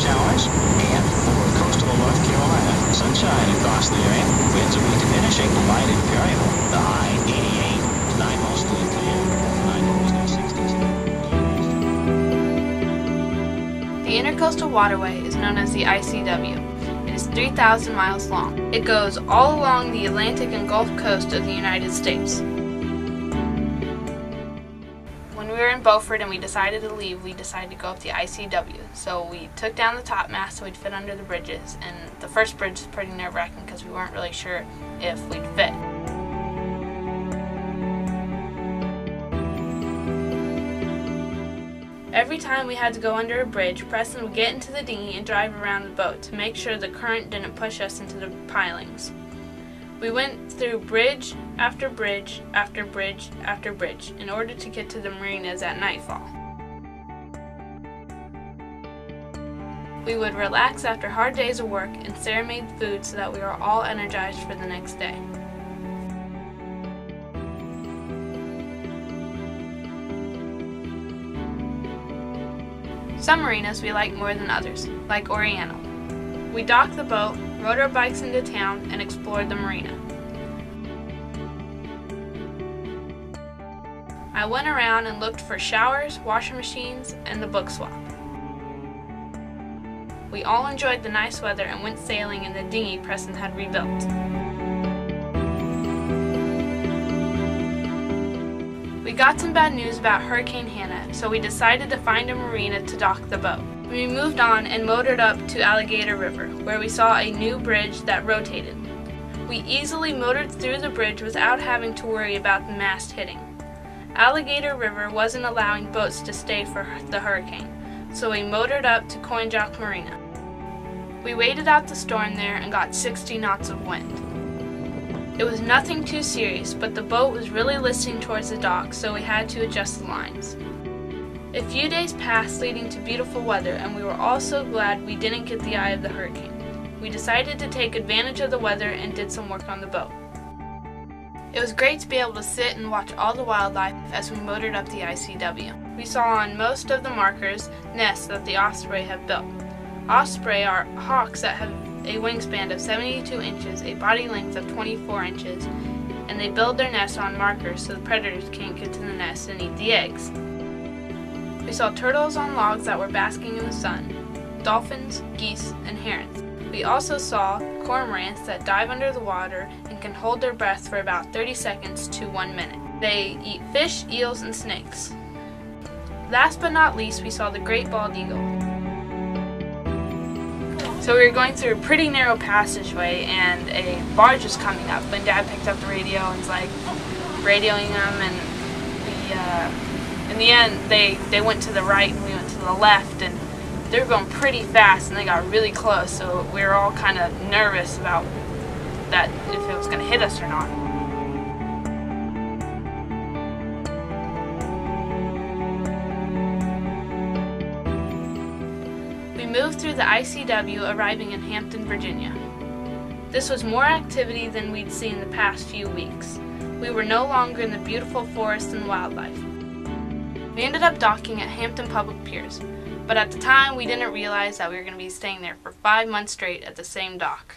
showers. And for coastal North Carolina, sunshine across the area. Winds will be diminishing, light and variable. The high 88, tonight mostly clear. Night lows near 60s. The Intercoastal Waterway is known as the ICW. It is 3,000 miles long. It goes all along the Atlantic and Gulf Coast of the United States. When we were in Beaufort and we decided to leave, we decided to go up the ICW. So we took down the topmast so we'd fit under the bridges, and the first bridge was pretty nerve-wracking because we weren't really sure if we'd fit. Every time we had to go under a bridge, Preston would get into the dinghy and drive around the boat to make sure the current didn't push us into the pilings. We went through bridge after bridge after bridge after bridge in order to get to the marinas at nightfall. We would relax after hard days of work and serenade food so that we were all energized for the next day. Some marinas we like more than others, like Oriental. We docked the boat, rode our bikes into town, and explored the marina. I went around and looked for showers, washing machines, and the book swap. We all enjoyed the nice weather and went sailing in the dinghy Preston had rebuilt. We got some bad news about Hurricane Hannah, so we decided to find a marina to dock the boat. We moved on and motored up to Alligator River, where we saw a new bridge that rotated. We easily motored through the bridge without having to worry about the mast hitting. Alligator River wasn't allowing boats to stay for the hurricane, so we motored up to Coinjock Marina. We waited out the storm there and got 60 knots of wind. It was nothing too serious, but the boat was really listing towards the dock, so we had to adjust the lines. A few days passed leading to beautiful weather, and we were all so glad we didn't get the eye of the hurricane. We decided to take advantage of the weather and did some work on the boat. It was great to be able to sit and watch all the wildlife as we motored up the ICW. We saw on most of the markers nests that the osprey have built. Osprey are hawks that have a wingspan of 72 inches, a body length of 24 inches, and they build their nests on markers so the predators can't get to the nest and eat the eggs. We saw turtles on logs that were basking in the sun, dolphins, geese, and herons. We also saw cormorants that dive under the water and can hold their breath for about 30 seconds to 1 minute. They eat fish, eels, and snakes. Last but not least, we saw the great bald eagle. So we were going through a pretty narrow passageway and a barge was coming up, and Dad picked up the radio and was like radioing them, and in the end they went to the right and we went to the left, and they were going pretty fast and they got really close, so we were all kind of nervous about that, if it was going to hit us or not. We moved through the ICW, arriving in Hampton, Virginia. This was more activity than we'd seen in the past few weeks. We were no longer in the beautiful forest and wildlife. We ended up docking at Hampton Public Piers, but at the time we didn't realize that we were going to be staying there for 5 months straight at the same dock.